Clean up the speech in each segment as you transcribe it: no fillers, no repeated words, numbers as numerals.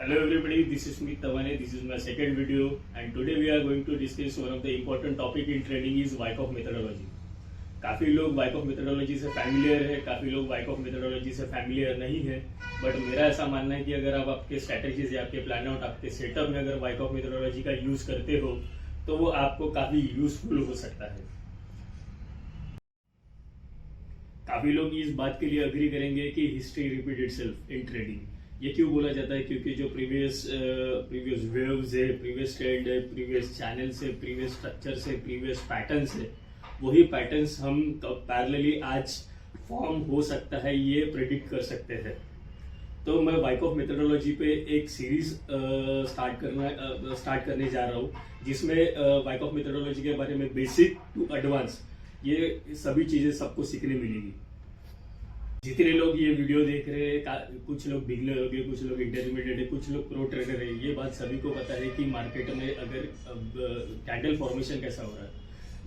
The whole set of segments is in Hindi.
Hello everybody, this is Smith Tawane. This is my second video and today we are going to discuss one of the important topic in trading is Wyckoff methodology. काफ़ी लोग Wyckoff methodology से फैमिलियर है, काफ़ी लोग Wyckoff methodology से फैमिलियर नहीं है, बट मेरा ऐसा मानना है कि अगर आप आपके स्ट्रैटेजीज या आपके प्लान आउट आपके सेटअप में अगर Wyckoff methodology का यूज़ करते हो तो वो आपको काफ़ी यूजफुल हो सकता है। काफ़ी लोग इस बात के लिए अग्री करेंगे कि history repeat itself in trading. ये क्यों बोला जाता है? क्योंकि जो प्रीवियस वेव्स है, प्रीवियस ट्रेंड है, प्रीवियस चैनल्स है, प्रीवियस स्ट्रक्चर्स है, प्रीवियस पैटर्न्स है, वही पैटर्न्स हम पैरेलली आज फॉर्म हो सकता है ये प्रेडिक्ट कर सकते हैं। तो मैं Wyckoff मेथोडोलॉजी पे एक सीरीज स्टार्ट करने जा रहा हूँ जिसमें Wyckoff मेथोडोलॉजी के बारे में बेसिक टू एडवांस ये सभी चीज़ें सबको सीखने मिलेगी। जितने लोग ये वीडियो देख रहे हैं, कुछ लोग बिगनर हो गए, कुछ लोग इंटरमीडिएट है, कुछ लोग प्रो ट्रेडर है। ये बात सभी को पता है कि मार्केट में अगर कैंडल फॉर्मेशन कैसा हो रहा है,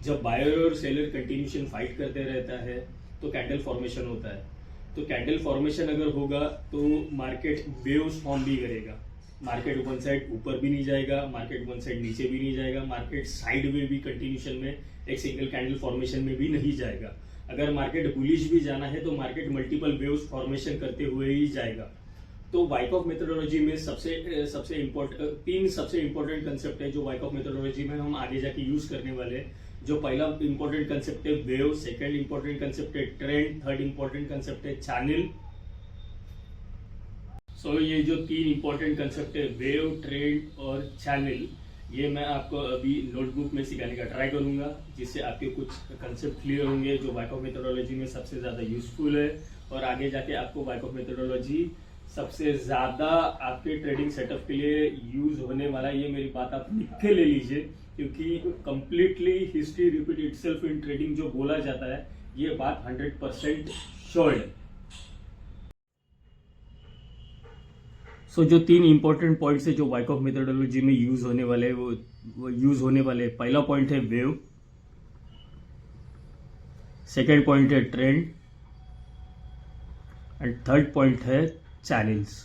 जब बायर और सेलर कंटिन्यूशन फाइट करते रहता है तो कैंडल फॉर्मेशन होता है। तो कैंडल फॉर्मेशन अगर होगा तो मार्केट वेव्स फॉर्म भी करेगा। मार्केट वन साइड ऊपर भी नहीं जाएगा, मार्केट वन साइड नीचे भी नहीं जाएगा, मार्केट साइड में भी कंटिन्यूशन में एक सिंगल कैंडल फॉर्मेशन में भी नहीं जाएगा। अगर मार्केट बुलिश भी जाना है तो मार्केट मल्टीपल वेव्स फॉर्मेशन करते हुए ही जाएगा। तो Wyckoff मेथोडोलॉजी में सबसे इंपॉर्टेंट कंसेप्ट है जो Wyckoff मेथोडोलॉजी में हम आगे जाके यूज करने वाले हैं। जो पहला इंपॉर्टेंट कंसेप्ट है वेव, सेकंड इंपॉर्टेंट कंसेप्ट है ट्रेंड, थर्ड इंपॉर्टेंट कंसेप्ट है चैनल। सो ये जो तीन इंपॉर्टेंट कंसेप्ट है वेव, ट्रेंड और चैनल, ये मैं आपको अभी नोटबुक में सिखाने का ट्राई करूंगा, जिससे आपके कुछ कंसेप्ट क्लियर होंगे जो Wyckoff मेथोडोलॉजी में सबसे ज़्यादा यूजफुल है और आगे जाके आपको Wyckoff मेथोडोलॉजी सबसे ज़्यादा आपके ट्रेडिंग सेटअप के लिए यूज होने वाला है। ये मेरी बात आप लिख के ले लीजिए, क्योंकि completely history repeat itself in trading जो बोला जाता है ये बात 100% श्योर है। सो जो तीन इंपॉर्टेंट पॉइंट्स है जो Wyckoff मेथोडोलॉजी में यूज होने वाले वो यूज होने वाले, पहला पॉइंट है वेव, सेकेंड पॉइंट है ट्रेंड एंड थर्ड पॉइंट है चैनल्स।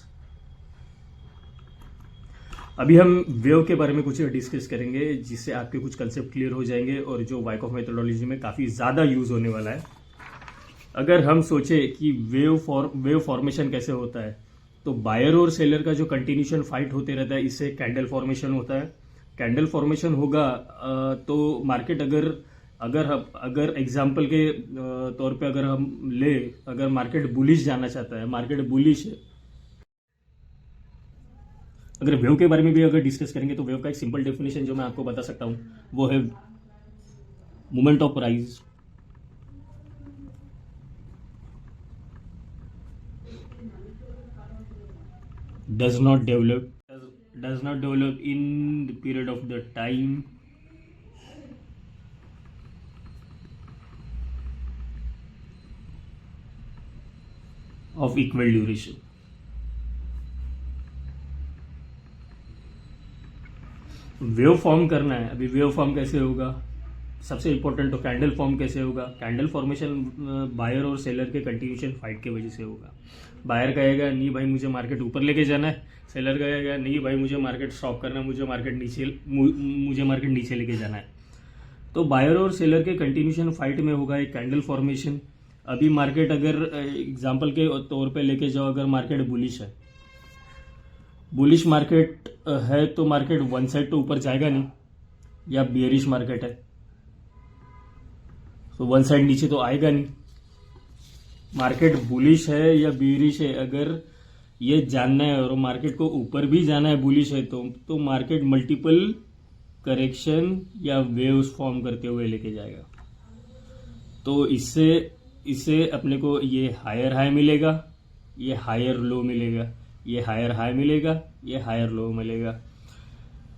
अभी हम वेव के बारे में कुछ डिस्कस करेंगे जिससे आपके कुछ कंसेप्ट क्लियर हो जाएंगे और जो Wyckoff मेथोडोलॉजी में काफ़ी ज़्यादा यूज होने वाला है। अगर हम सोचे कि वेव फॉर्मेशन कैसे होता है, तो बायर और सेलर का जो कंटिन्यूशन फाइट होते रहता है इससे कैंडल फॉर्मेशन होता है। कैंडल फॉर्मेशन होगा तो मार्केट अगर एग्जांपल के तौर पे अगर हम ले, अगर मार्केट बुलिश जाना चाहता है, मार्केट बुलिश है, अगर वेव के बारे में भी अगर डिस्कस करेंगे तो वेव का एक सिंपल डेफिनेशन जो मैं आपको बता सकता हूं वो है movement of price does not develop in the period of the time of equal duration। Wave form करना है। अभी वेव फॉर्म कैसे होगा? सबसे इंपॉर्टेंट तो कैंडल फॉर्म कैसे होगा? कैंडल फॉर्मेशन बायर और सेलर के कंटिन्यूशन फाइट के वजह से होगा। बायर कहेगा नहीं भाई मुझे मार्केट ऊपर लेके जाना है, सेलर कहेगा नहीं भाई मुझे मार्केट स्टॉप करना है, मुझे मार्केट नीचे लेके जाना है। तो बायर और सेलर के कंटिन्यूशन फाइट में होगा एक कैंडल फॉर्मेशन। अभी मार्केट अगर एग्जाम्पल के तौर पे लेके जाओ, अगर मार्केट बुलिश है, बुलिश मार्केट है तो मार्केट वन साइड तो ऊपर जाएगा नहीं, या बियरिश मार्केट है तो वन साइड नीचे तो आएगा नहीं। मार्केट बुलिश है या बियरिश है, अगर ये जानना है और मार्केट को ऊपर भी जाना है, बुलिश है तो मार्केट मल्टीपल करेक्शन या वेव्स फॉर्म करते हुए लेके जाएगा। तो इससे अपने को ये हायर हाई मिलेगा, ये हायर लो मिलेगा, ये हायर हाई मिलेगा, ये हायर लो मिलेगा।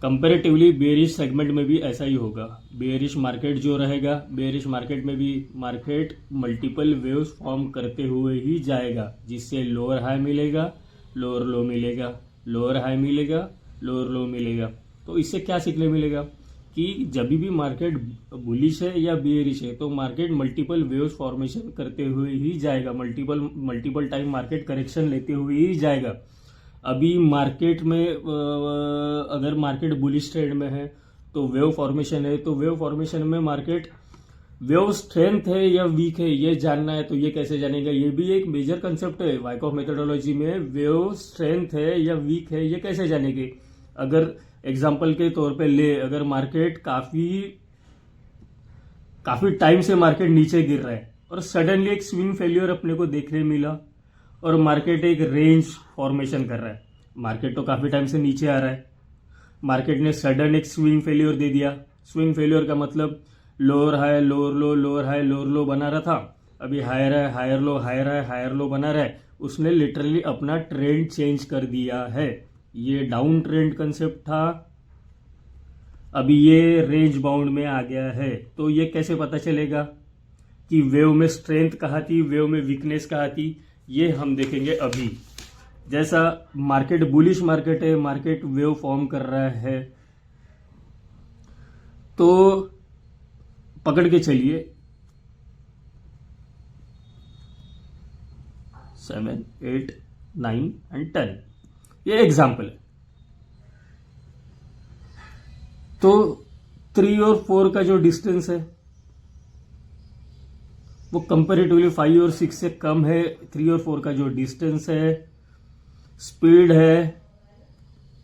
कंपैरेटिवली बेयरिश सेगमेंट में भी ऐसा ही होगा। बेयरिश मार्केट जो रहेगा, बेयरिश मार्केट में भी मार्केट मल्टीपल वेव्स फॉर्म करते हुए ही जाएगा, जिससे लोअर हाई मिलेगा, लोअर लो मिलेगा, लोअर हाई मिलेगा, लोअर लो मिलेगा। तो इससे क्या सीखने मिलेगा कि जब भी मार्केट बुलिश है या बेयरिश है तो मार्केट मल्टीपल वेव्स फॉर्मेशन करते हुए ही जाएगा, मल्टीपल टाइम मार्केट करेक्शन लेते हुए ही जाएगा। अभी मार्केट में अगर मार्केट बुलिश ट्रेंड में है तो वेव फॉर्मेशन है, तो वेव फॉर्मेशन में मार्केट वेव स्ट्रेंथ है या वीक है ये जानना है, तो ये कैसे जानेगा? ये भी एक मेजर कंसेप्ट है वाइकॉफ मेथोडोलॉजी में। वेव स्ट्रेंथ है या वीक है ये कैसे जानेंगे? अगर एग्जांपल के तौर पे ले, अगर मार्केट काफी टाइम से मार्केट नीचे गिर रहा है और सडनली एक स्विंग फेल्योर अपने को देखने मिला और मार्केट एक रेंज फॉर्मेशन कर रहा है। मार्केट तो काफी टाइम से नीचे आ रहा है, मार्केट ने सडन एक स्विंग फेल्योर दे दिया। स्विंग फेल्योर का मतलब lower high lower low, lower high lower लो बना रहा था, अभी हायर है हायर लो, हायर है हायर लो बना रहा है। उसने लिटरली अपना ट्रेंड चेंज कर दिया है। ये डाउन ट्रेंड कंसेप्ट था, अभी ये रेंज बाउंड में आ गया है। तो ये कैसे पता चलेगा कि वेव में स्ट्रेंथ कहाँ थी, वेव में वीकनेस कहाँ थी? ये हम देखेंगे अभी। जैसा मार्केट बुलिश मार्केट है, मार्केट वेव फॉर्म कर रहा है, तो पकड़ के चलिए 7, 8, 9 एंड 10, ये एग्जाम्पल है। तो 3 और 4 का जो डिस्टेंस है वो कंपेरेटिवली 5 और 6 से कम है। 3 और 4 का जो डिस्टेंस है, स्पीड है,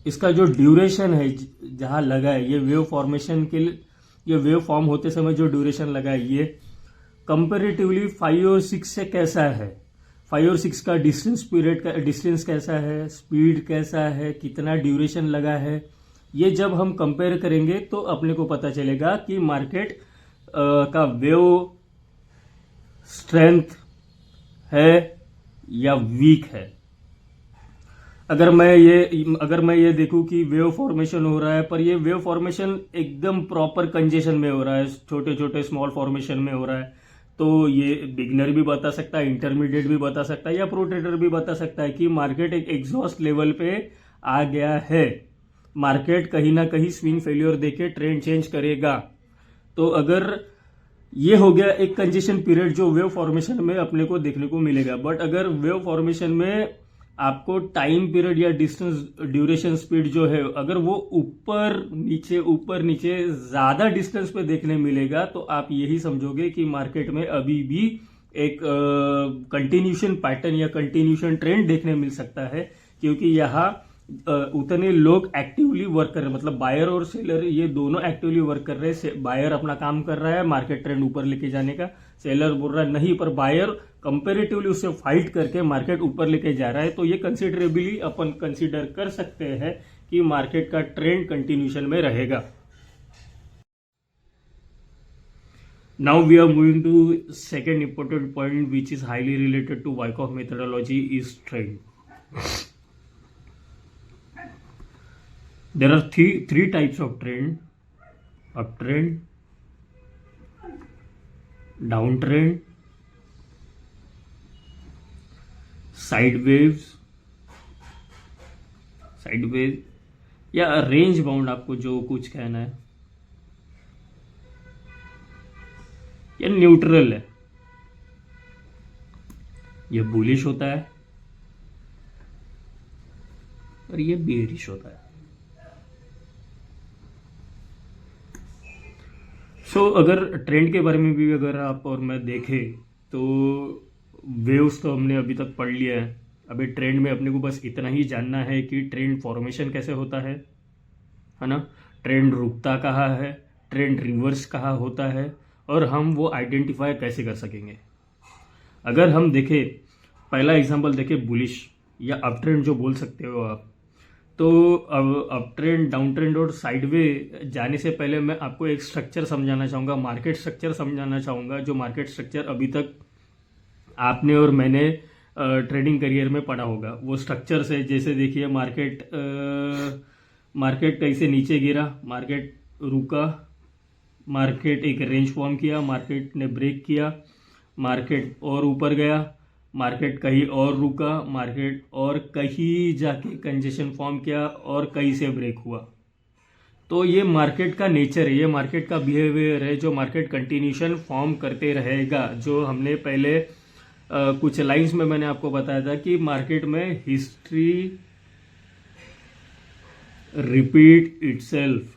इसका जो ड्यूरेशन है जहां लगा है, ये वेव फॉर्मेशन के लिए, ये वेव फॉर्म होते समय जो ड्यूरेशन लगा है ये कंपेरेटिवली 5 और 6 से कैसा है? 5 और 6 का डिस्टेंस पीरियड का डिस्टेंस कैसा है, स्पीड कैसा है, कितना ड्यूरेशन लगा है, ये जब हम कंपेयर करेंगे तो अपने को पता चलेगा कि मार्केट का वेव स्ट्रेंथ है या वीक है। अगर मैं ये देखूं कि वेव फॉर्मेशन हो रहा है, पर ये वेव फॉर्मेशन एकदम प्रॉपर कंजेशन में हो रहा है, छोटे छोटे स्मॉल फॉर्मेशन में हो रहा है, तो ये बिगनर भी बता सकता है, इंटरमीडिएट भी बता सकता है, या प्रो ट्रेडर भी बता सकता है कि मार्केट एक एग्जॉस्ट लेवल पे आ गया है। मार्केट कहीं ना कहीं स्विंग फेल्योर देके ट्रेंड चेंज करेगा। तो अगर ये हो गया एक कंजेशन पीरियड जो वेव फॉर्मेशन में अपने को देखने को मिलेगा। बट अगर वेव फॉर्मेशन में आपको टाइम पीरियड या डिस्टेंस ड्यूरेशन स्पीड जो है, अगर वो ऊपर नीचे ज्यादा डिस्टेंस पे देखने मिलेगा, तो आप यही समझोगे कि मार्केट में अभी भी एक कंटिन्यूशन पैटर्न या कंटिन्यूशन ट्रेंड देखने मिल सकता है, क्योंकि यहाँ उतने लोग एक्टिवली वर्क कर रहे हैं, मतलब बायर और सेलर ये दोनों एक्टिवली वर्क कर रहे हैं। बायर अपना काम कर रहा है मार्केट ट्रेंड ऊपर लेके जाने का, सेलर बोल रहा है नहीं, पर बायर कंपेरेटिवली उससे फाइट करके मार्केट ऊपर लेके जा रहा है। तो ये कंसिडरेबली अपन कंसीडर कर सकते हैं कि मार्केट का ट्रेंड कंटिन्यूशन में रहेगा। Now we are moving to second important point which is highly related to Wyckoff methodology is trend. There are three types of trend: uptrend, downtrend, sideways या रेंज बाउंड, आपको जो कुछ कहना है, या न्यूट्रल है। ये बुलिश होता है और ये बेरिश होता है। अगर ट्रेंड के बारे में भी अगर आप और मैं देखें तो वेव्स तो हमने अभी तक पढ़ लिया है। अभी ट्रेंड में अपने को बस इतना ही जानना है कि ट्रेंड फॉर्मेशन कैसे होता है ना, ट्रेंड रुकता कहाँ है, ट्रेंड रिवर्स कहाँ होता है, और हम वो आइडेंटिफाई कैसे कर सकेंगे। अगर हम देखें, पहला एग्जांपल देखें बुलिश या अप ट्रेंड जो बोल सकते हो आप, तो अब अप ट्रेंड, डाउन ट्रेंड और साइडवे जाने से पहले मैं आपको एक स्ट्रक्चर समझाना चाहूँगा, मार्केट स्ट्रक्चर समझाना चाहूँगा, जो मार्केट स्ट्रक्चर अभी तक आपने और मैंने ट्रेडिंग करियर में पढ़ा होगा। वो स्ट्रक्चर से, जैसे देखिए मार्केट कैसे नीचे गिरा, मार्केट रुका, मार्केट एक रेंज फॉर्म किया, मार्केट ने ब्रेक किया, मार्केट और ऊपर गया, मार्केट कहीं और रुका, मार्केट और कहीं जाके कंजेशन फॉर्म किया और कहीं से ब्रेक हुआ। तो ये मार्केट का नेचर है, ये मार्केट का बिहेवियर है, जो मार्केट कंटिन्यूशन फॉर्म करते रहेगा। जो हमने पहले कुछ लाइंस में मैंने आपको बताया था कि मार्केट में हिस्ट्री रिपीट इटसेल्फ।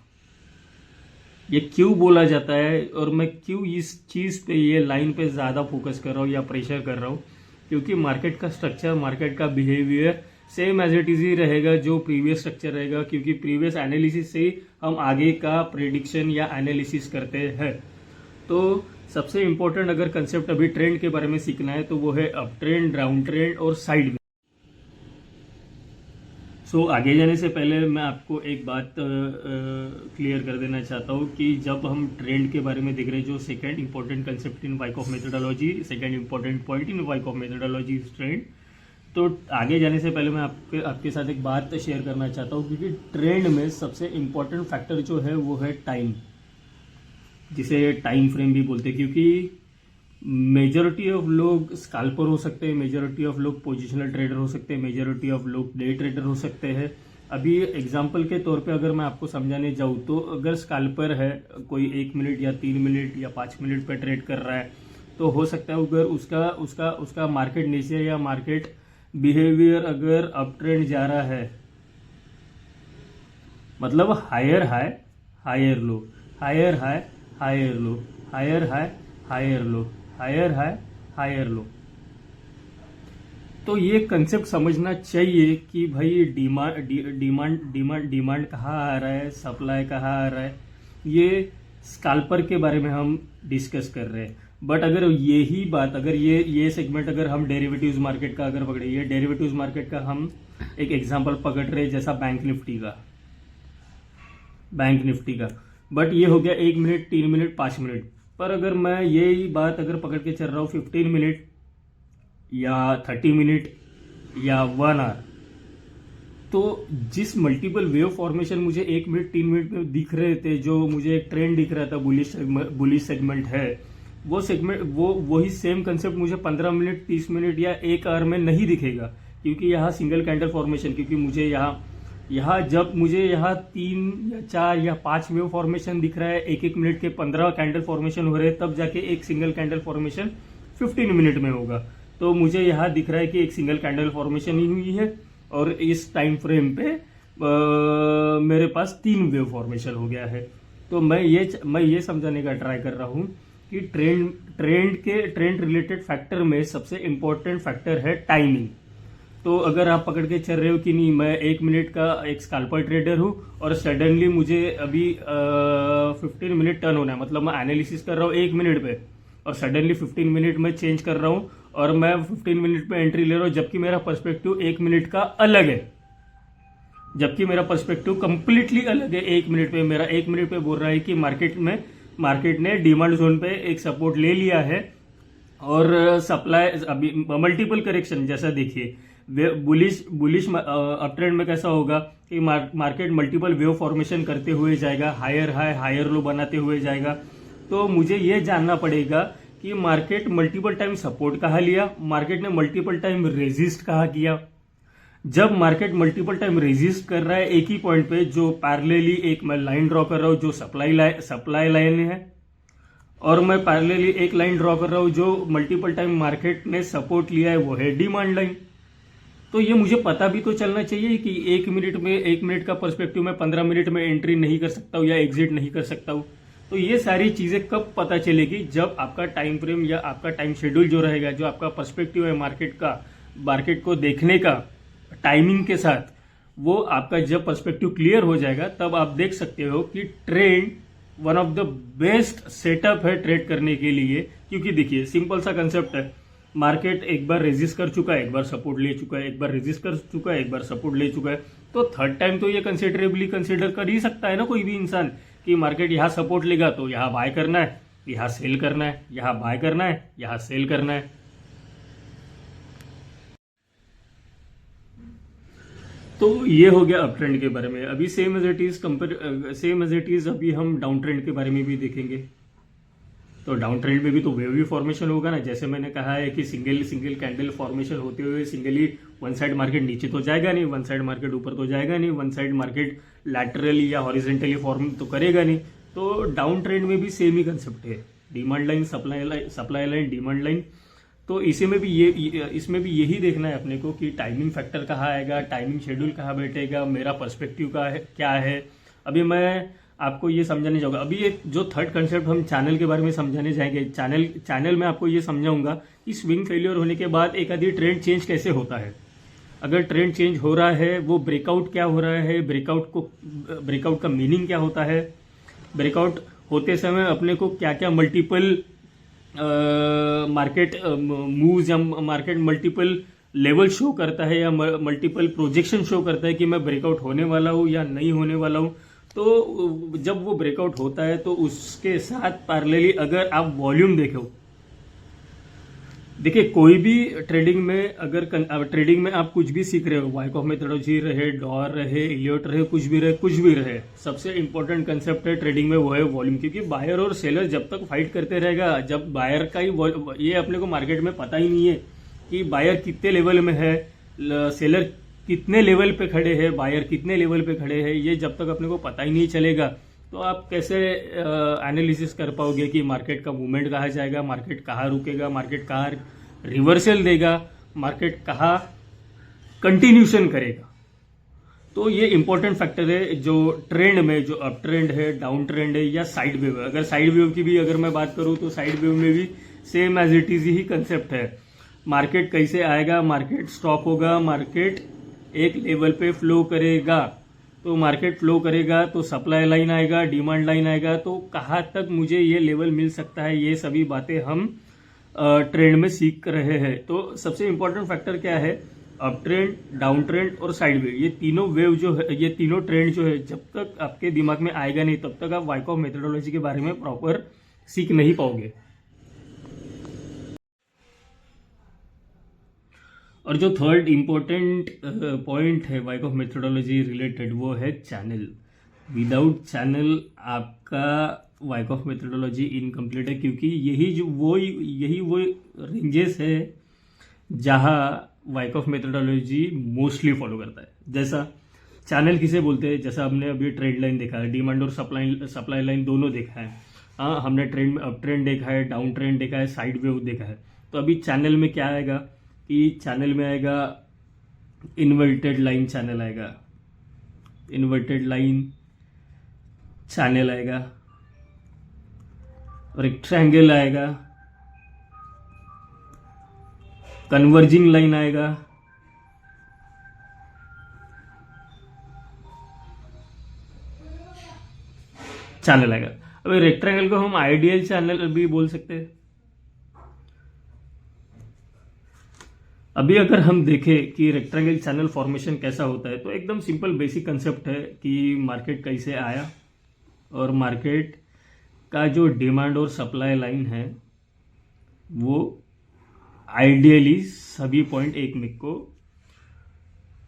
ये क्यों बोला जाता है और मैं क्यों इस चीज़ पे, ये लाइन पे ज़्यादा फोकस कर रहा हूँ या प्रेशर कर रहा हूँ? क्योंकि मार्केट का स्ट्रक्चर, मार्केट का behaviour same as it is ही रहेगा जो प्रीवियस स्ट्रक्चर रहेगा, क्योंकि प्रीवियस एनालिसिस से ही हम आगे का प्रेडिक्शन या एनालिसिस करते हैं। तो सबसे इंपॉर्टेंट अगर कंसेप्ट अभी ट्रेंड के बारे में सीखना है तो वो है अप ट्रेंड, डाउन ट्रेंड और साइड में। सो आगे जाने से पहले मैं आपको एक बात क्लियर कर देना चाहता हूँ कि जब हम ट्रेंड के बारे में देख रहे हैं, जो second important concept in Wyckoff methodology, second important point in Wyckoff methodology is trend. तो आगे जाने से पहले मैं आपके साथ एक बात शेयर करना चाहता हूँ, क्योंकि ट्रेंड में सबसे इंपॉर्टेंट फैक्टर जो है वो है टाइम, जिसे टाइम फ्रेम भी बोलते हैं। क्योंकि मेजॉरिटी ऑफ लोग स्कैल्पर हो सकते हैं, मेजॉरिटी ऑफ लोग पोजिशनल ट्रेडर हो सकते हैं, मेजॉरिटी ऑफ लोग डे ट्रेडर हो सकते हैं। अभी एग्जांपल के तौर पे अगर मैं आपको समझाने जाऊँ तो अगर स्कैल्पर है, कोई 1 मिनट या 3 मिनट या 5 मिनट पे ट्रेड कर रहा है, तो हो सकता है अगर उसका मार्केट नेचर या मार्केट बिहेवियर अगर अप ट्रेंड जा रहा है, मतलब higher high higher low, higher high higher low, higher high higher low, higher high higher low, तो ये कंसेप्ट समझना चाहिए कि भाई डिमांड कहाँ आ रहा है, सप्लाई कहाँ आ रहा है। ये स्कैल्पर के बारे में हम डिस्कस कर रहे हैं। बट अगर यही बात, अगर ये सेगमेंट अगर हम डेरिवेटिव्स मार्केट का अगर पकड़े, ये डेरिवेटिव्स मार्केट का हम एक एग्जांपल पकड़ रहे हैं, जैसा बैंक निफ्टी का। बट ये हो गया 1 मिनट, 3 मिनट, 5 मिनट। पर अगर मैं यही बात अगर पकड़ के चल रहा हूँ 15 मिनट या 30 मिनट या 1 आवर, तो जिस मल्टीपल वेव फॉर्मेशन मुझे 1 मिनट, 3 मिनट में दिख रहे थे, जो मुझे एक ट्रेंड दिख रहा था, बुलिश सेगमेंट है, वो सेगमेंट वही सेम कंसेप्ट मुझे 15 मिनट, 30 मिनट या 1 आवर में नहीं दिखेगा। क्योंकि यहाँ सिंगल कैंडल फॉर्मेशन, क्योंकि मुझे यहाँ जब मुझे यहाँ 3 या 4 या 5 वेव फॉर्मेशन दिख रहा है, 1-1 मिनट के 15 कैंडल फॉर्मेशन हो रहे हैं, तब जाके एक सिंगल कैंडल फॉर्मेशन 15 मिनट में होगा। तो मुझे यहाँ दिख रहा है कि एक सिंगल कैंडल फॉर्मेशन ही हुई है और इस टाइम फ्रेम पे मेरे पास 3 वेव फॉर्मेशन हो गया है। तो मैं ये समझाने का ट्राई कर रहा हूँ कि ट्रेंड रिलेटेड फैक्टर में सबसे इंपॉर्टेंट फैक्टर है टाइमिंग। तो अगर आप पकड़ के चल रहे हो कि नहीं, मैं 1 मिनट का एक स्कैल्पर ट्रेडर हूँ और सडनली मुझे अभी 15 मिनट टर्न होना है, मतलब मैं एनालिसिस कर रहा हूँ 1 मिनट पे और सडनली 15 मिनट में चेंज कर रहा हूँ और मैं 15 मिनट पे एंट्री ले रहा हूँ, जबकि मेरा पर्सपेक्टिव 1 मिनट का अलग है, जबकि मेरा पर्सपेक्टिव कंप्लीटली अलग है। 1 मिनट पे मेरा 1 मिनट पे बोल रहा है कि मार्केट ने डिमांड जोन पे एक सपोर्ट ले लिया है और सप्लाई अभी मल्टीपल करेक्शन, जैसा देखिए बुलिश अप ट्रेंड में कैसा होगा कि मार्केट मल्टीपल वेव फॉर्मेशन करते हुए जाएगा, हायर हाई हायर लो बनाते हुए जाएगा। तो मुझे ये जानना पड़ेगा कि मार्केट मल्टीपल टाइम सपोर्ट कहाँ लिया, मार्केट ने मल्टीपल टाइम रेजिस्ट कहाँ किया। जब मार्केट मल्टीपल टाइम रेजिस्ट कर रहा है एक ही पॉइंट पे, जो पैरेलली एक मैं लाइन ड्रॉ कर रहा हूँ जो सप्लाई लाइन है, और मैं पैरेलली एक लाइन ड्रॉ कर रहा हूँ जो मल्टीपल टाइम मार्केट ने सपोर्ट लिया है, वो है डिमांड लाइन। तो ये मुझे पता भी तो चलना चाहिए कि 1 मिनट का पर्सपेक्टिव में 15 मिनट में एंट्री नहीं कर सकता हूँ या एग्जिट नहीं कर सकता हूँ। तो ये सारी चीजें कब पता चलेगी, जब आपका टाइम फ्रेम या आपका टाइम शेड्यूल जो रहेगा, जो आपका पर्सपेक्टिव है मार्केट को देखने का टाइमिंग के साथ, वो आपका जब पर्सपेक्टिव क्लियर हो जाएगा, तब आप देख सकते हो कि trend one of the best setup है ट्रेड करने के लिए। क्योंकि देखिए सिंपल सा कंसेप्ट है, मार्केट एक बार रेजिस्ट कर चुका है, एक बार सपोर्ट ले चुका है, एक बार रेजिस्ट कर चुका है, एक बार सपोर्ट ले चुका है, तो थर्ड टाइम तो ये कंसिडर कर ही सकता है ना कोई भी इंसान कि मार्केट यहाँ सपोर्ट लेगा तो यहाँ बाय करना है, यहाँ सेल करना है, यहाँ बाय करना है, यहाँ सेल करना है। तो ये हो गया अप ट्रेंड के बारे में। अभी सेम एज इट इज अभी हम डाउन ट्रेंड के बारे में भी देखेंगे। तो डाउन ट्रेंड में भी तो वेव भी फॉर्मेशन होगा ना, जैसे मैंने कहा है कि सिंगल कैंडल फॉर्मेशन होते हुए सिंगली वन साइड मार्केट नीचे तो जाएगा नहीं, वन साइड मार्केट ऊपर तो जाएगा नहीं, वन साइड मार्केट लैटरली या हॉरिजेंटली फॉर्म तो करेगा नहीं। तो डाउन ट्रेंड में भी सेम ही कंसेप्ट है, demand line, supply line, demand line. तो इसमें भी यही देखना है अपने को कि टाइमिंग फैक्टर कहाँ आएगा, टाइमिंग शेड्यूल कहाँ बैठेगा, मेरा पर्सपेक्टिव का है क्या है। अभी मैं आपको ये समझाने जाऊंगा। अभी ये जो थर्ड कंसेप्ट हम चैनल के बारे में समझाने जाएंगे, चैनल में आपको ये समझाऊंगा कि स्विंग फेलियर होने के बाद एक आधी ट्रेंड चेंज कैसे होता है। अगर ट्रेंड चेंज हो रहा है, वो ब्रेकआउट क्या हो रहा है, ब्रेकआउट का मीनिंग क्या होता है, ब्रेकआउट होते समय अपने को क्या क्या मल्टीपल मार्केट मूव्स या मार्केट मल्टीपल लेवल शो करता है या मल्टीपल प्रोजेक्शन शो करता है कि मैं ब्रेकआउट होने वाला हूँ या नहीं होने वाला हूँ। तो जब वो ब्रेकआउट होता है तो उसके साथ पैरेलली अगर आप वॉल्यूम देखिए कोई भी ट्रेडिंग में, अगर ट्रेडिंग में आप कुछ भी सीख रहे हो, वाइकॉफ मेथोडोलॉजी रहे, डॉर रहे, इलियट रहे, कुछ भी रहे, सबसे इंपॉर्टेंट कंसेप्ट है ट्रेडिंग में वो है वॉल्यूम। क्योंकि बायर और सेलर जब तक फाइट करते रहेगा, जब बायर का ही ये अपने को मार्केट में पता ही नहीं है कि बायर कितने लेवल में है, सेलर कितने लेवल पे खड़े हैं, बायर कितने लेवल पे खड़े हैं, ये जब तक अपने को पता ही नहीं चलेगा तो आप कैसे एनालिसिस कर पाओगे कि मार्केट का मूवमेंट कहाँ जाएगा, मार्केट कहाँ रुकेगा, मार्केट कहाँ रिवर्सल देगा, मार्केट कहाँ कंटिन्यूशन करेगा। तो ये इंपॉर्टेंट फैक्टर है जो ट्रेंड में, जो अप ट्रेंड है, डाउन ट्रेंड है या साइड वेव है। अगर साइड वेव की भी अगर मैं बात करूं तो साइड वेव में भी सेम एज इट इज ही कंसेप्ट है। मार्केट कैसे आएगा, मार्केट स्टॉप होगा, मार्केट एक लेवल पे फ्लो करेगा, तो मार्केट फ्लो करेगा तो सप्लाई लाइन आएगा, डिमांड लाइन आएगा, तो कहाँ तक मुझे ये लेवल मिल सकता है, ये सभी बातें हम ट्रेंड में सीख रहे हैं। तो सबसे इंपॉर्टेंट फैक्टर क्या है, अप ट्रेंड, डाउन ट्रेंड और साइड वेव। ये तीनों वेव जो है, ये तीनों ट्रेंड जो है, जब तक आपके दिमाग में आएगा नहीं तब तक आप वाइकॉफ मेथोडोलॉजी के बारे में प्रॉपर सीख नहीं पाओगे। और जो थर्ड इंपॉर्टेंट पॉइंट है वाइकॉफ मेथोडोलॉजी रिलेटेड, वो है चैनल। विदाउट चैनल आपका वाइकॉफ मेथोडोलॉजी इनकम्प्लीट है, क्योंकि यही वो रेंजेस है जहां वाइकॉफ मेथोडोलॉजी मोस्टली फॉलो करता है। जैसा चैनल किसे बोलते हैं, जैसा हमने अभी ट्रेंड लाइन देखा है, डिमांड और सप्लाई लाइन दोनों देखा है। हाँ, हमने ट्रेंड में अप ट्रेंड देखा है, डाउन ट्रेंड देखा है, साइड वेव देखा है। तो अभी चैनल में क्या आएगा कि चैनल में आएगा इन्वर्टेड लाइन चैनल आएगा, इन्वर्टेड लाइन चैनल आएगा, रेक्टेंगल आएगा, कन्वर्जिंग लाइन आएगा, चैनल आएगा। अभी रेक्टेंगल को हम आइडियल चैनल भी बोल सकते हैं। अभी अगर हम देखें कि रेक्टेंगल चैनल फॉर्मेशन कैसा होता है, तो एकदम सिंपल बेसिक कंसेप्ट है कि मार्केट कैसे आया और मार्केट का जो डिमांड और सप्लाई लाइन है वो आइडियली सभी पॉइंट एक में को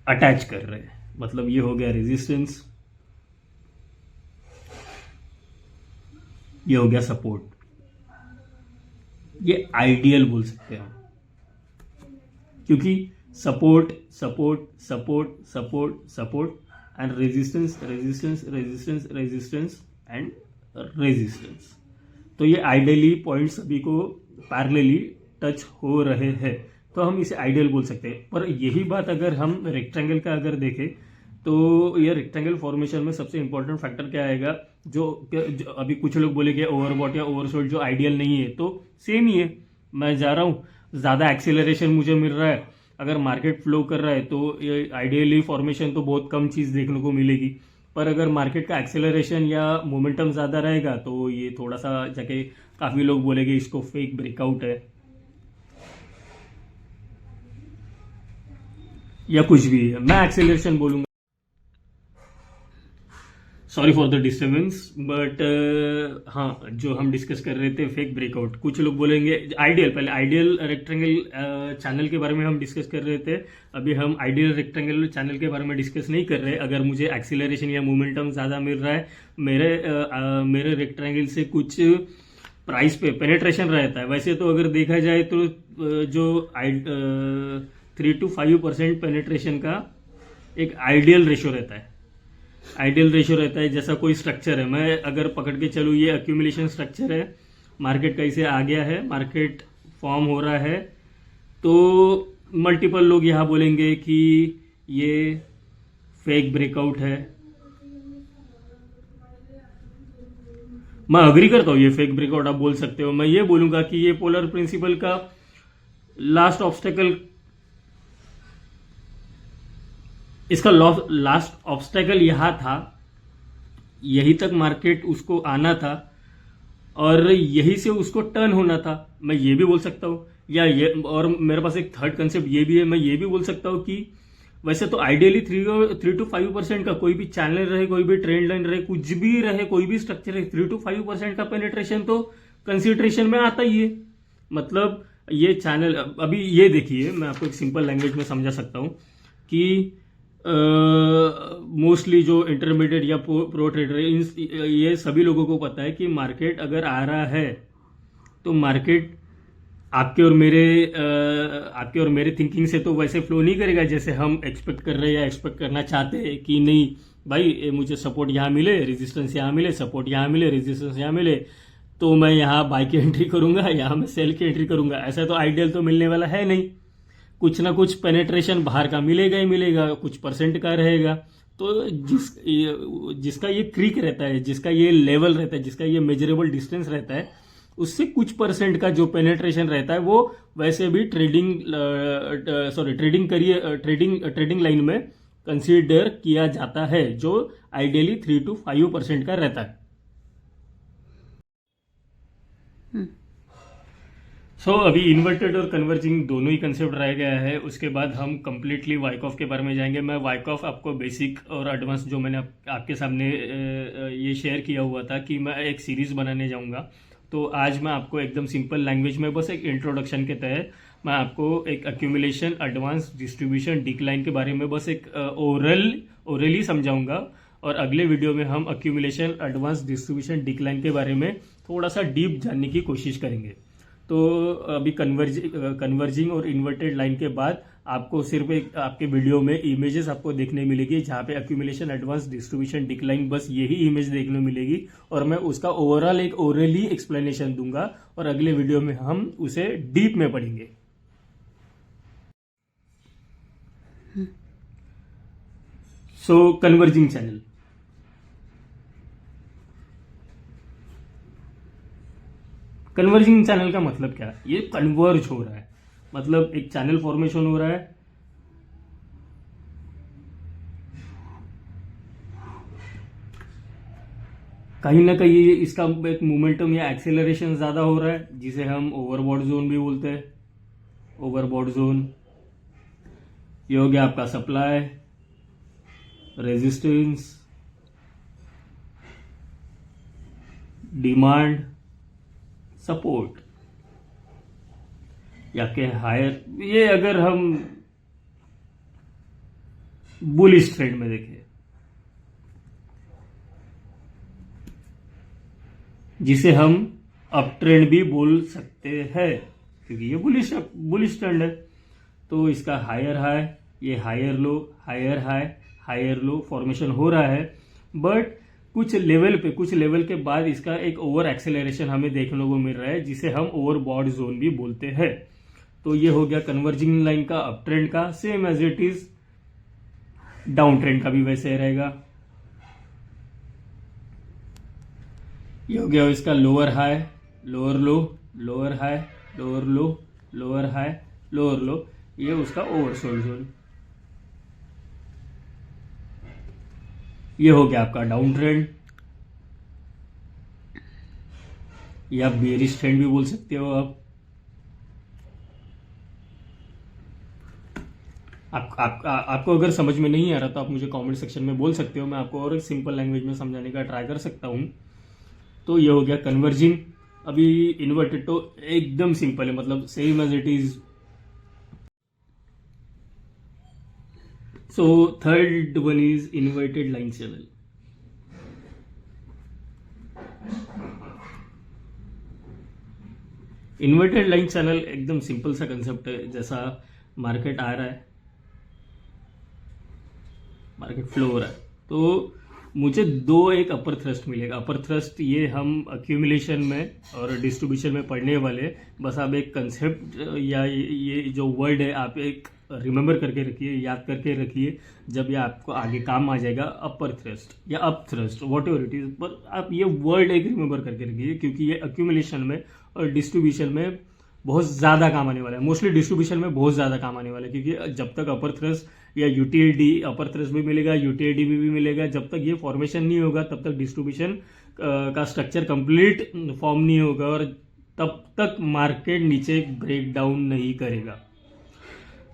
अटैच कर रहे हैं। मतलब ये हो गया रेजिस्टेंस, ये हो गया सपोर्ट, ये आइडियल बोल सकते हैं हम, क्योंकि support support support support support and resistance resistance resistance resistance and resistance. तो ये आइडियली पॉइंट सभी को पैरेलली टच हो रहे हैं, तो हम इसे आइडियल बोल सकते हैं। पर यही बात अगर हम रेक्टेंगल का अगर देखें तो ये रेक्टेंगल फॉर्मेशन में सबसे इंपॉर्टेंट फैक्टर क्या आएगा, जो अभी कुछ लोग बोलेंगे ओवरबॉट या ओवरसोल्ड जो आइडियल नहीं है, तो सेम ही है। मैं जा रहा हूँ, ज़्यादा एक्सेलरेशन मुझे मिल रहा है, अगर मार्केट फ्लो कर रहा है तो ये आइडियली फॉर्मेशन तो बहुत कम चीज़ देखने को मिलेगी। पर अगर मार्केट का एक्सेलरेशन या मोमेंटम ज़्यादा रहेगा तो ये थोड़ा सा जाके काफ़ी लोग बोलेंगे इसको फेक ब्रेकआउट है या कुछ भी है। मैं एक्सेलरेशन बोलूँगा, sorry for the disturbance, but हाँ, जो हम डिस्कस कर रहे थे फेक ब्रेकआउट, कुछ लोग बोलेंगे आइडियल। पहले आइडियल रेक्टेंगल चैनल के बारे में हम डिस्कस कर रहे थे, अभी हम आइडियल रेक्टेंगल चैनल के बारे में डिस्कस नहीं कर रहे। अगर मुझे एक्सीलरेशन या मोमेंटम ज़्यादा मिल रहा है, मेरे रेक्टेंगल से कुछ प्राइस पे पेनेट्रेशन रहता है। वैसे तो अगर देखा जाए तो जो 3 to 5% पेनेट्रेशन का एक आइडियल रेशो रहता है। आइडियल रेशो रहता है जैसा कोई स्ट्रक्चर है, मैं अगर पकड़ के चलूँ ये अक्यूमुलेशन स्ट्रक्चर है, मार्केट कैसे आ गया है, मार्केट फॉर्म हो रहा है, तो मल्टीपल लोग यहाँ बोलेंगे कि ये फेक ब्रेकआउट है। मैं अग्री करता हूँ, ये फेक ब्रेकआउट आप बोल सकते हो। मैं ये बोलूंगा कि ये पोलर प्रिंसिपल का लास्ट ऑब्स्टेकल, इसका लास्ट ऑब्स्टेकल यहां था, यही तक मार्केट उसको आना था और यही से उसको टर्न होना था। मैं ये भी बोल सकता हूँ, या ये, और मेरे पास एक थर्ड कंसेप्ट ये भी है, मैं ये भी बोल सकता हूँ कि वैसे तो आइडियली 3 to 5% का कोई भी चैनल रहे, कोई भी ट्रेंड लाइन रहे, कुछ भी रहे, कोई भी स्ट्रक्चर रहे, 3 to 5% का पेनिट्रेशन तो कंसिडरेशन में आता ही है। मतलब ये चैनल, अभी ये देखिए, मैं आपको एक सिंपल लैंग्वेज में समझा सकता हूँ कि मोस्टली जो इंटरमीडिएट या प्रो ट्रेडर, ये सभी लोगों को पता है कि मार्केट अगर आ रहा है तो मार्केट आपके और मेरे थिंकिंग से तो वैसे फ्लो नहीं करेगा जैसे हम एक्सपेक्ट कर रहे हैं या एक्सपेक्ट करना चाहते हैं कि नहीं भाई मुझे सपोर्ट यहाँ मिले, रेजिस्टेंस यहाँ मिले, सपोर्ट यहाँ मिले, रेजिस्टेंस यहाँ मिले, तो मैं यहाँ बाई की एंट्री करूंगा, यहाँ मैं सेल की एंट्री करूंगा। ऐसा तो आइडियल तो मिलने वाला है नहीं। कुछ ना कुछ पेनेट्रेशन बाहर का मिलेगा ही मिलेगा, कुछ परसेंट का रहेगा। तो जिसका ये क्रीक रहता है, जिसका ये लेवल रहता है, जिसका ये मेजरेबल डिस्टेंस रहता है, उससे कुछ परसेंट का जो पेनेट्रेशन रहता है वो वैसे भी ट्रेडिंग लाइन में कंसीडर किया जाता है, जो आइडियली 3 to 5% का रहता है। अभी इन्वर्टेड और कन्वर्जिंग दोनों ही कंसेप्ट रह गया है। उसके बाद हम कंप्लीटली वाइकॉफ के बारे में जाएंगे। मैं वाइकॉफ आपको बेसिक और एडवांस जो मैंने आपके सामने ये शेयर किया हुआ था कि मैं एक सीरीज बनाने जाऊंगा, तो आज मैं आपको एकदम सिंपल लैंग्वेज में बस एक इंट्रोडक्शन के तहत मैं आपको एक एक्यूमुलेशन, एडवांस, डिस्ट्रीब्यूशन, डिक्लाइन के बारे में बस एक ओरली समझाऊंगा, और अगले वीडियो में हम एक्यूमुलेशन, एडवांस, डिस्ट्रीब्यूशन, डिक्लाइन के बारे में थोड़ा सा डीप जानने की कोशिश करेंगे। तो अभी कन्वर्जिंग और इन्वर्टेड लाइन के बाद आपको सिर्फ एक आपके वीडियो में इमेजेस आपको देखने मिलेगी, जहाँ पे एक्यूमुलेशन, एडवांस, डिस्ट्रीब्यूशन, डिक्लाइन, बस यही इमेज देखने मिलेगी, और मैं उसका ओवरऑल एक ओरली एक्सप्लेनेशन दूंगा, और अगले वीडियो में हम उसे डीप में पढ़ेंगे। कन्वर्जिंग चैनल, कन्वर्जिंग चैनल का मतलब क्या है? ये कन्वर्ज हो रहा है, मतलब एक चैनल फॉर्मेशन हो रहा है, कहीं ना कहीं इसका एक मोमेंटम या एक्सेलरेशन ज्यादा हो रहा है, जिसे हम ओवरबॉट जोन भी बोलते हैं। ओवरबॉट जोन ये हो गया आपका सप्लाई, रेजिस्टेंस, डिमांड, सपोर्ट, या के हायर। ये अगर हम बुलिश ट्रेंड में देखें, जिसे हम अप ट्रेंड भी बोल सकते हैं, क्योंकि ये बुलिश ट्रेंड है, तो इसका हायर हाई, ये higher low, higher high, higher low formation हो रहा है, बट कुछ लेवल के बाद इसका एक ओवर एक्सेलरेशन हमें देखने को मिल रहा है, जिसे हम ओवरबॉट जोन भी बोलते हैं। तो ये हो गया कन्वर्जिंग लाइन का अप ट्रेंड का। Same as it is down trend का भी वैसे रहेगा। ये हो गया इसका lower high, lower low, lower high, lower low, lower high, lower low, ये उसका ओवरसोल्ड जोन। ये हो गया आपका डाउन ट्रेंड, या बेरिश ट्रेंड भी बोल सकते हो आप। आपको अगर समझ में नहीं आ रहा तो आप मुझे कमेंट सेक्शन में बोल सकते हो, मैं आपको और एक सिंपल लैंग्वेज में समझाने का ट्राई कर सकता हूं। तो ये हो गया कन्वर्जिंग। अभी इन्वर्टेड तो एकदम सिंपल है, मतलब same as it is. So third one is inverted line channel. Inverted line channel एकदम सिंपल सा कंसेप्ट है। जैसा मार्केट आ रहा है, मार्केट फ्लो हो रहा है, तो मुझे दो एक अपर थ्रस्ट मिलेगा। अपर थ्रस्ट ये हम अक्यूमुलेशन में और डिस्ट्रीब्यूशन में पढ़ने वाले, बस आप एक कंसेप्ट या ये जो वर्ड है आप एक रिमेंबर करके रखिए, याद करके रखिए, जब ये आपको आगे काम आ जाएगा। अपर थ्रस्ट या up thrust what ever it is, पर आप ये वर्ड एक रिमेंबर करके रखिए, क्योंकि ये अक्यूमुलेशन में और डिस्ट्रीब्यूशन में बहुत ज़्यादा काम आने वाला है। मोस्टली डिस्ट्रीब्यूशन में बहुत ज़्यादा काम आने वाला है, क्योंकि जब तक अपर थ्रस्ट या यूटीएलडी, अपर थ्रस्ट भी मिलेगा, यूटीएलडी भी मिलेगा, जब तक ये फॉर्मेशन नहीं होगा तब तक डिस्ट्रीब्यूशन का स्ट्रक्चर कंप्लीट फॉर्म नहीं होगा, और तब तक मार्केट नीचे ब्रेक डाउन नहीं करेगा।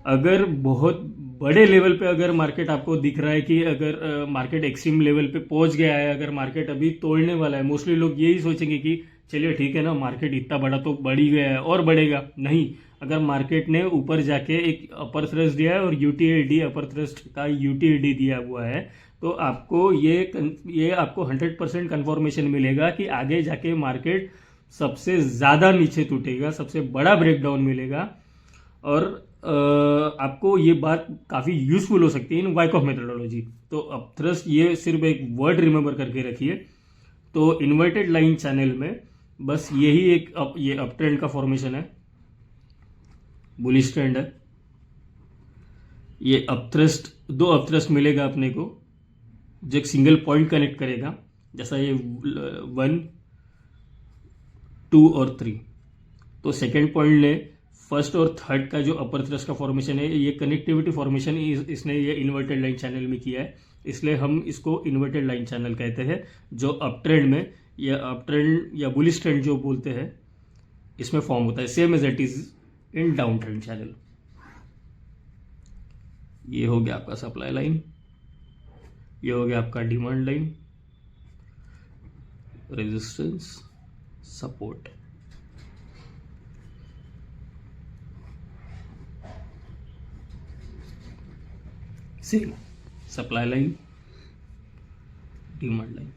अगर बहुत बड़े लेवल पे अगर मार्केट आपको दिख रहा है कि अगर मार्केट एक्सट्रीम लेवल पे पहुंच गया है, अगर मार्केट अभी तोड़ने वाला है, मोस्टली लोग यही सोचेंगे कि चलिए ठीक है ना, मार्केट इतना बड़ा तो बढ़ ही गया है और बढ़ेगा। नहीं, अगर मार्केट ने ऊपर जाके एक अपर थ्रस्ट दिया है और यूटीएलडी, अपर थ्रस्ट का यूटीएलडी दिया हुआ है, तो आपको ये आपको 100% कंफर्मेशन मिलेगा कि आगे जाके मार्केट सबसे ज़्यादा नीचे टूटेगा, सबसे बड़ा ब्रेकडाउन मिलेगा। और आपको ये बात काफ़ी यूजफुल हो सकती है इन वाइकॉफ मेथोडोलॉजी। तो अप थ्रस्ट ये सिर्फ एक वर्ड रिमेंबर करके रखिए। तो इन्वर्टेड लाइन चैनल में बस यही एक ये अप ट्रेंड का फॉर्मेशन है, बुलिश ट्रेंड है। ये अप थ्रस्ट, दो अप थ्रस्ट मिलेगा अपने को जो एक सिंगल पॉइंट कनेक्ट करेगा, जैसा ये 1, 2 और 3। तो सेकेंड पॉइंट ने फर्स्ट और थर्ड का जो अपर थ्रस्ट का फॉर्मेशन है, ये कनेक्टिविटी फॉर्मेशन इसने ये इन्वर्टेड लाइन चैनल में किया है, इसलिए हम इसको इन्वर्टेड लाइन चैनल कहते हैं। जो अप ट्रेंड में या अप ट्रेंड या बुलिश ट्रेंड जो बोलते हैं, इसमें फॉर्म होता है same as it is in down trend channel. ये हो गया आपका सप्लाई लाइन, ये हो गया आपका demand line, resistance, support. Same supply line, demand line.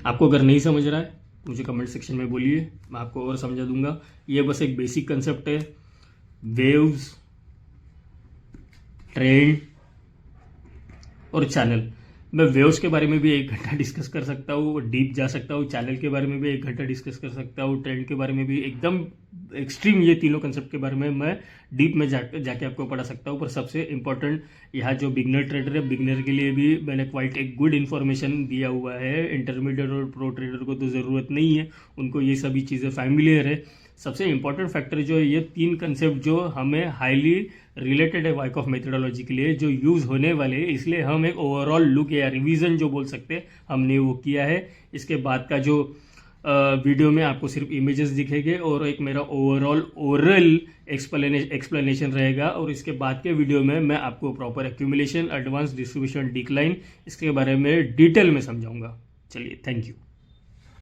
आपको अगर नहीं समझ रहा है मुझे कमेंट सेक्शन में बोलिए, मैं आपको और समझा दूंगा। ये बस एक बेसिक कंसेप्ट है। वेव्स, ट्रेंड और चैनल। मैं वेव्स के बारे में भी 1 घंटा डिस्कस कर सकता हूँ, डीप जा सकता हूँ। चैनल के बारे में भी 1 घंटा डिस्कस कर सकता हूँ। ट्रेंड के बारे में भी एकदम एक्सट्रीम, ये तीनों कंसेप्ट के बारे में मैं डीप में जाके आपको पढ़ा सकता हूँ। पर सबसे इम्पोर्टेंट यहाँ जो बिगनर ट्रेडर है, बिगनर के लिए भी मैंने क्वाइट एक गुड इन्फॉर्मेशन दिया हुआ है। इंटरमीडिएट और प्रो ट्रेडर को तो ज़रूरत नहीं है, उनको ये सभी चीज़ें फैमिलियर है। सबसे इंपॉर्टेंट फैक्टर जो है, ये 3 कंसेप्ट जो हमें हाईली रिलेटेड है वाइकॉफ मेथोडोलॉजी के लिए, जो यूज़ होने वाले, इसलिए हम एक ओवरऑल लुक या रिवीजन जो बोल सकते हैं हमने वो किया है। इसके बाद का जो वीडियो में आपको सिर्फ इमेजेस दिखेंगे और एक मेरा ओवरऑल ओरल एक्सप्लेनेशन रहेगा, और इसके बाद के वीडियो में मैं आपको proper accumulation, advance, distribution, decline, इसके बारे में डिटेल में समझाऊंगा। चलिए, थैंक यू।